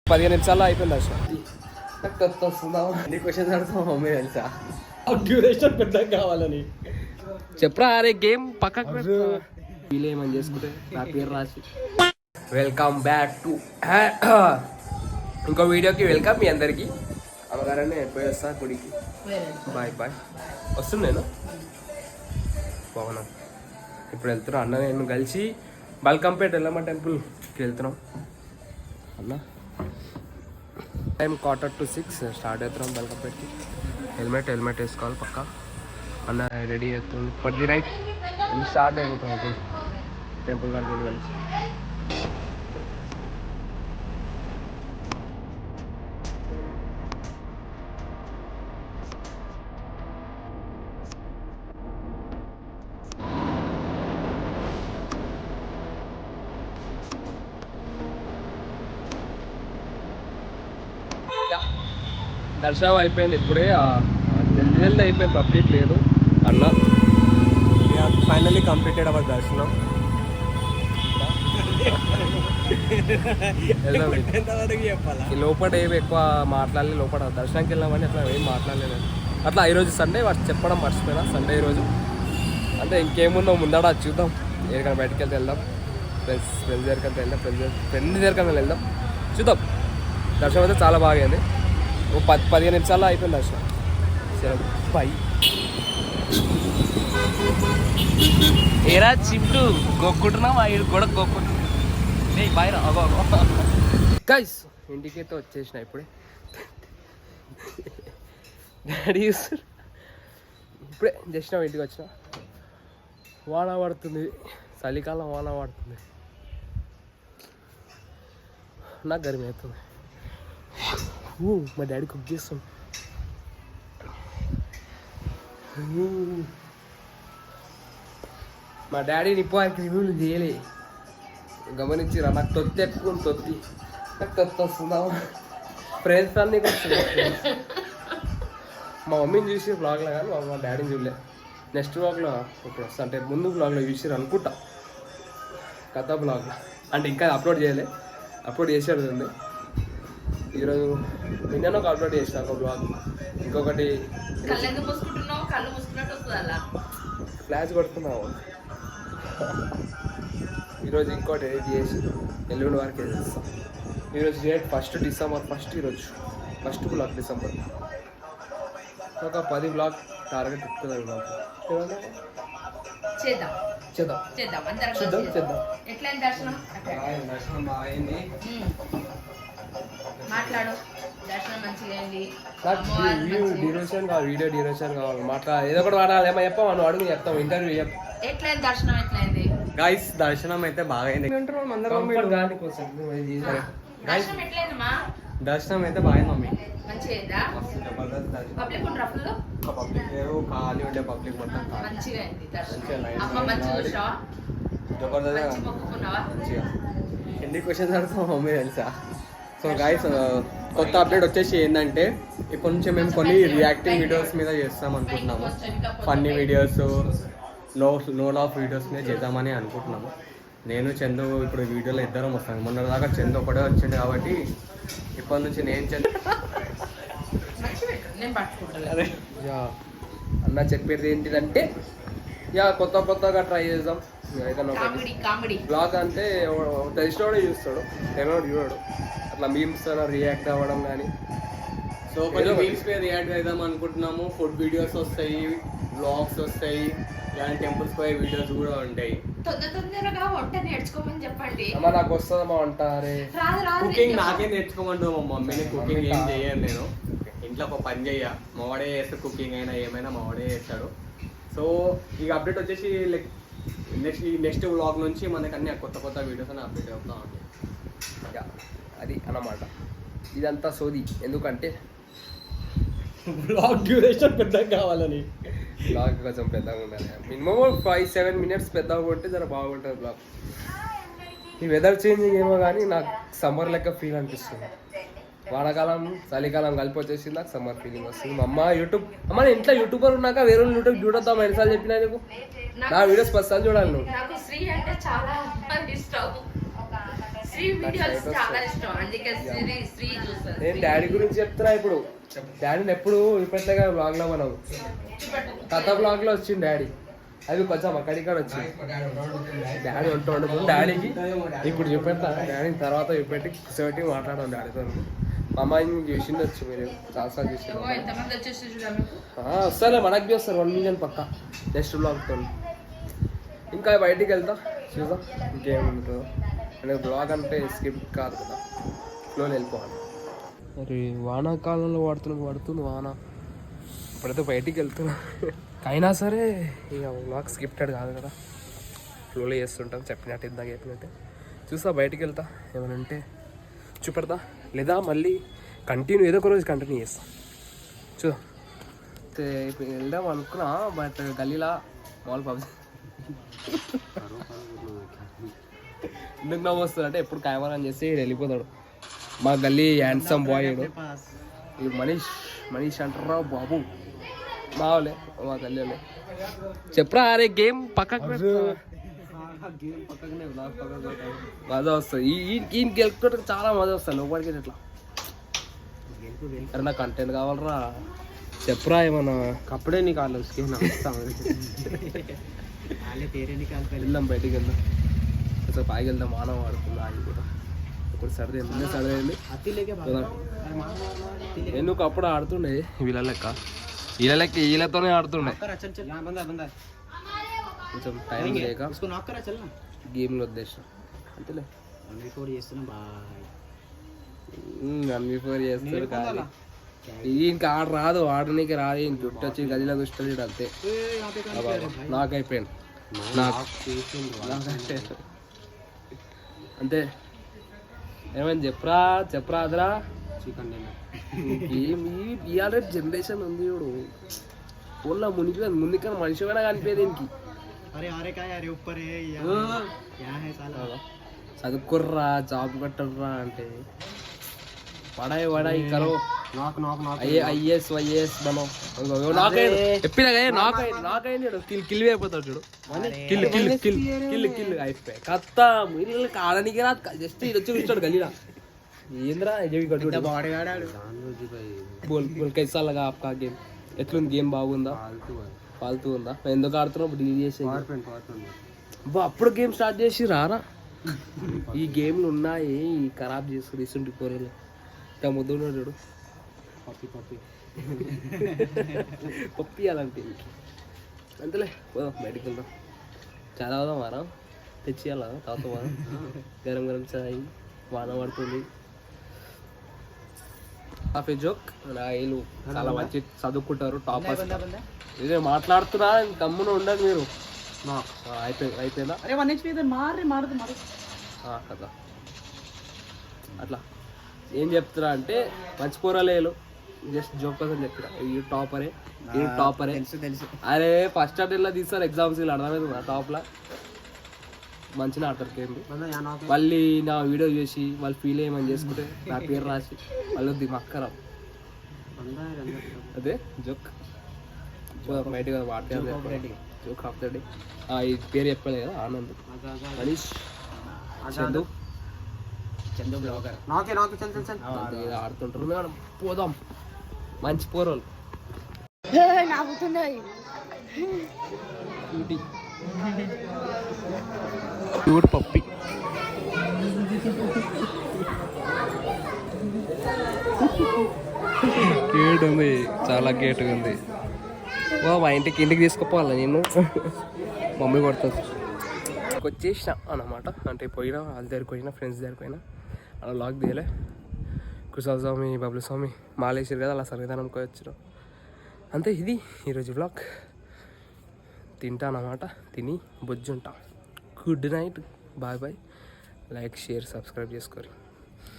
15 నిమిషాల్లో అయిపోయింది దర్శనం. ఎన్ని క్వశ్చన్స్ అడుగుతాం మమ్మీ తెలుసా? డ్యూరేషన్ పెద్దగా కావాలని చెప్పరా. అరే గేమ్ పక్కకు ఫీల్ ఏమని చేసుకుంటే నా పేరు రాసి. వెల్కమ్ బ్యాక్ టు ఇంకో వీడియోకి వెల్కమ్ మీ అందరికి. అవగానే పోయి వస్తా గుడికి. Bye bye. వస్తుంది నేను బాగున్నా. ఇప్పుడు వెళ్తున్నాం అన్న నేను కలిసి బల్కంపేట ఎల్లమ్మ టెంపుల్కి వెళ్తున్నాం అన్న. టైం 5:45 స్టార్ట్ అవుతున్నాం బల్కంపేటకి. హెల్మెట్ వేసుకోవాలి పక్క. అన్న రెడీ అవుతుంది పది రైట్ స్టార్ట్ అయిపోతాం ఇప్పుడు టెంపుల్ కాడికి వెళ్ళి కలిసి. దర్శనం అయిపోయింది ఇప్పుడే. జల్దీ అయిపోయింది, పబ్లిక్ లేదు అన్న. ఫైనల్లీ కంప్లీటెడ్ అవర్ దర్శనం. లోపల ఏమి ఎక్కువ మాట్లాడలేదు. లోపల దర్శనానికి వెళ్ళామని అట్లా ఏం మాట్లాడలేదు. అట్లా ఈరోజు సండే వాటి చెప్పడం మర్చిపోయినా. సండే ఈరోజు అంటే ఇంకేముందో ముందడ చూద్దాం. ఎక్కడికైనా బయటకు వెళ్తే వెళ్దాం. ఫ్రెండ్స్ దగ్గరికి వెళ్దాం. ఫ్రెండ్ దగ్గరికి వెళ్దాం. చూద్దాం. దర్శనం అయితే చాలా బాగా అయింది. 15 నిమిషాల్లో అయిపోయింది దర్శనం. సరే బాయ్. ఏరా చింటూ గొక్కుంటున్నాం. కూడా గొక్కుంటున్నాం. బాయ్ రా. గైస్ ఇంటికైతే వచ్చేసిన ఇప్పుడే. డాడీ చూస్తారు ఇప్పుడే. జస్ట్ ఇంటికి వచ్చిన. వాన పడుతుంది, చలికాలం వాన పడుతుంది. నాకు గరిమి అవుతుంది. మా డాడీ కుక్ చేస్తాం. మా డాడీ నిప్పానికి రివ్యూలు చేయలే. గమనించిరా. నాకు తొత్తి ఎక్కువ. నాకు తొత్తి వస్తుందా? ఫ్రెండ్స్ అన్నీ వస్తుంది. మా మమ్మీని చూసి బ్లాగ్లో కానీ మా డాడీని చూడలే. నెక్స్ట్ బ్లాగ్లో ఇప్పుడు వస్తా అంటే ముందు బ్లాగ్లో చూసిరు అనుకుంటా. కథ బ్లాగ్లో అంటే ఇంకా అప్లోడ్ చేయలే. అప్లోడ్ చేసేది ఉంది. ఈరోజు నిన్న ఒక అప్లోడ్ చేసిన ఒక బ్లాగ్. ఇంకొకటి ఫ్లాష్ కొడుతున్నావు. ఈరోజు ఇంకోటి ఎడిట్ చేసి ఎల్లుండి వరకు వేసేస్తాం. ఈరోజు డేట్ 1 డిసెంబర్. ఈరోజు ఫస్ట్ బ్లాగ్ డిసెంబర్. ఒక 10 బ్లాగ్ టార్గెట్ ఎక్కుతుంది నాకు. చేద్దాం. దర్శనం బాగా అయింది. మాట్లాడు. దర్శనం మంచిగా అయింది. వీడియో డ్యూరేషన్ కావాలి. మాట్లాడాలి, ఏదో ఒకటి మాట్లాడాలి. ఏమో చెప్పావు నువ్వు అడుగు, చెప్తాం. ఇంటర్వ్యూ చెప్పు. ఎట్లయింది దర్శనం? ఎట్లయింది గైస్? దర్శనం అయితే బాగా అయింది. దర్శనం అయితే బాగా మమ్మీ. మంచిగా పబ్లిక్ లేరు, ఖాళీ ఉండే పబ్లిక్ మొత్తం మంచిగా అయింది దర్శనం. ఎన్ని క్వశ్చన్స్ అడుగుతాం మమ్మీ తెలుసా? సో గైస్ కొత్త అప్డేట్ వచ్చేసి ఏంటంటే ఇప్పటి నుంచి మేము కొన్ని రియాక్టింగ్ వీడియోస్ మీద చేస్తాం అనుకుంటున్నాము. Funny videos, no laugh videos మీద చేద్దామని అనుకుంటున్నాము. నేను చందు ఇప్పుడు వీడియోలో ఇద్దరం వస్తాను. మొన్న దాకా చందు ఒకటే వచ్చింది కాబట్టి ఇప్పటి నుంచి నేను చందు. అదే అన్న చెప్పేది ఏంటిదంటే కొత్తగా ట్రై చేద్దాం. బ్లాగ్ అంటే తెలిసినోడే చూస్తాడు, తెలియనోడు చూడాడు. అట్లా మీమ్స్ రియాక్ట్ అవ్వడం కానీ. సో కొంచెం మీమ్స్ మీద రియాక్ట్ అవుదాం అనుకుంటున్నాము. ఫుడ్ వీడియోస్ వస్తాయి, బ్లాగ్స్ వస్తాయి, ఇలాంటి టెంపుల్స్ పోయే వీడియోస్ కూడా ఉంటాయి. తొందరగా వంట నేర్చుకోమని చెప్పండి. అమ్మ నాకు వస్తుందమ్మా వంట. కుకింగ్ నాకే నేర్చుకోమంటావు మా మమ్మీని. కుకింగ్ ఏం చేయను నేను. ఇంట్లో ఒక పని చెయ్య, మావాడే చేస్తే కుకింగ్ అయినా ఏమైనా మావాడే చేస్తాడు. సో ఈ అప్డేట్ వచ్చేసి లైక్ నెక్స్ట్ వ్లాగ్ నుంచి మనకి అన్ని కొత్త వీడియోస్ అని అప్డేట్ అవుతా ఉంటాయి. అది అన్నమాట. ఇదంతా సోది. ఎందుకంటే బ్లాగ్ డ్యూరేషన్ పెద్దగా కావాలని. బ్లాగ్ కొంచెం పెద్దగా ఉండాలి. మినిమం 5-7 మినిట్స్ పెద్దగా ఉంటే జర బాగుంటుంది బ్లాగ్. ఈ వెదర్ చేంజింగ్ ఏమో కానీ నాకు సమ్మర్ లెక్క ఫీల్ అనిపిస్తుంది. వానాకాలం చలికాలం కలిపి వచ్చేసి నాకు సమ్మర్ ఫీలింగ్ వస్తుంది. మా అమ్మ అమ్మ ఇంట్లో యూట్యూబర్ ఉన్నాక వేరే యూట్యూబ్ చూడొద్దాం ఎన్నిసార్లు చెప్పినా నీకు. నా వీడియోస్ 10 సార్లు చూడాలి నువ్వు. శ్రీ వీడియోస్ చాలా ఇష్టం, అందుకే శ్రీ చూస్తాను. నేను డాడీ గురించి చెప్తున్నా ఇప్పుడు. డాడీని ఎప్పుడు ఇప్పట్లేగా బ్లాగ్ లో మనం కథ బ్లాగ్ లో వచ్చింది డాడీ. అది కొంచెం అక్కడిక్కడ వచ్చింది. డాడీ వండుకుని డాడీకి ఇప్పుడు చూపెడతా. డాడీ తర్వాత చూపెట్టి కూర్చోబెట్టి మాట్లాడాం డాడీతో. మా అమ్మాయిని చూసింది వచ్చి మీరు చాలాసార్లు చూసింది. వస్తాలే మనకి బి వస్తారు 1 మిలియన్ పక్క నెక్స్ట్ బ్లాగ్తో. ఇంకా బయటికి వెళ్తా చూద్దాం ఇంకేముంటుందో. అంటే బ్లాగ్ అంటే స్కిప్ కాదు కదా, ఫ్లోలో వెళ్ళిపోవాలి. మరి వానాకాలంలో పడుతుంది వాన. ఇప్పుడైతే బయటికి వెళ్తున్నా. అయినా సరే ఇక బ్లాగ్ స్కిప్టెడ్ కాదు కదా, ఫ్లోలో చేస్తుంటాం. చెప్పినట్టు ఇందాక చెప్పినట్టే చూస్తా. బయటికి వెళ్తా, ఏమైనా ఉంటే చూపెడతా, లేదా మళ్ళీ కంటిన్యూ ఏదో ఒక రోజు కంటిన్యూ చేస్తా. చూద్దాం. ఇప్పుడు వెళ్దాం అనుకున్నా, బట్ గల్లీలా మాల్ పబ్జి ఎందుకు నవ్వు వస్తుంది అంటే ఎప్పుడు కెమెరా అని చేసి వెళ్ళిపోతాడు మా గల్లీ హ్యాండ్సమ్ బాయ్. ఈ మనీష్ అంటారా బాబు, బావలే మా గల్లీలో. చెప్పరా అరే గేమ్ పక్కకు మజా వస్తుంది. ఈ గెలుపుకోవడానికి చాలా మజా వస్తుంది. లోపలికి ఎట్లా అరే నాకు కంటెంట్ కావాలరా, చెప్పరా ఏమన్నా. కప్పుడే నీకు వాళ్ళు వెళ్దాం, బయటికి వెళ్దాం. అసలు పైకి వెళ్దాం. మానవ ఆడుతుంది ఆగి కూడా. ఇప్పుడు సర్ది సర్దేయండి. నేను ఒకప్పుడు ఆడుతుండే వీళ్ళ లెక్క వీళ్ళతోనే ఆడుతుండే. కొంచెం టైం లేక గేమ్లో ఉద్దేశం అంతేలే. 1v4 చేస్తారు కానీ ఇంకా ఆడ రాదు, ఆడనీకి రాదు. ఇంక చుట్టూ వచ్చి గదిలో కూర్చొని అంతే. నాకైపోయింది అంతే. ఏమైంది చెప్పరా అదరా. ఏం ఇవాళ జనరేషన్ ఉంది చూడు, ఫోన్లో మునిగిపోయింది. ముందుకన్నా మనిషి కూడా కనిపోయేది దీనికి. చదువుకుర్రా, జాబ్ కట్టర్రా అంటే పడాయి కరో ఐఏఎస్ మనం చెప్పినా నాకైనా కిల్ అయిపోతాడు చూడు. కిల్ అయిపోయాయి కత్తా. వీళ్ళకి ఆడనికి రా, జస్ట్ ఇది వచ్చి కూర్చోడు గలీలా. ఏంద్రా బోల్ కైసాలగా ఆప్కా గేమ్ ఎట్లుంది? గేమ్ బాగుందా ఫాల్తూ ఉందా? ఎందుకు ఆడుతున్నావు? డీల్ చేసి అప్పుడు గేమ్ స్టార్ట్ చేసి రారా. ఈ గేమ్లు ఉన్నాయి ఖరాబ్ చేసుకుని ఇస్తుంటే కూరలు ఇంకా ముద్దున్నాడు చూడు. పప్పి అలాంటి అంతలే. పోదాం బయటికి వెళ్దాం. చాలా అవుదాం వారం తెచ్చియాల తాత వారం. గరం చాయ్, వాన పడుతుంది. Coffee joke. వీళ్ళు చాలా మంచి చదువుకుంటారు, టాపర్స్. ఇదే మాట్లాడుతున్నా, గమ్మున ఉండండి మీరు. అయిపోయిందా కదా. అట్లా ఏం చెప్తున్నా అంటే మర్చిపోరాలేలు, జస్ట్ జోక్ కోసం చెప్తున్నా. ఈ టాపరే తెలుసు. అరే ఫస్ట్ అటెండ్లో తీస్తారు ఎగ్జామ్స్, వీళ్ళు అర్థమైంది టాప్లో మంచిగా ఆడతారు గేమ్. మళ్ళీ నా వీడియో చూసి వాళ్ళు ఫీల్ అయ్యమని చేసుకుంటే నా పేరు రాసి వాళ్ళు దిమక్కరా. అదే జోక్ బయటగా వాడతారు. Joke of the day. ఈ పేరు చెప్పలే కదా, ఆనంద్, మనీష్, చందు బ్లాగర్ ఆడుతుంటారు మేడం. పోదాం, మంచి పోరోళ్ళు. క్యూట్ పప్పి. క్యూట్ ఉంది, చాలా క్యూట్గా ఉంది. మా ఇంటికి తీసుకుపోవాలి నేను. మమ్మీ కొడుతుంది. వచ్చేసిన అన్నమాట. అంటే పోయినా వాళ్ళ దగ్గరికి పోయినా, ఫ్రెండ్స్ దగ్గరికి పోయినా. అలా లాక్ తీయలే. కుసాల్ స్వామి, బబ్లు స్వామి మాలేసారు కదా, అలా సన్నిధానంకి వచ్చారు అంతే. ఇది ఈరోజు బ్లాగ్. తింటా అన్నమాట, తిని బొజ్జుంటా. Good night, bye. Like, share, subscribe చేసుకోరు.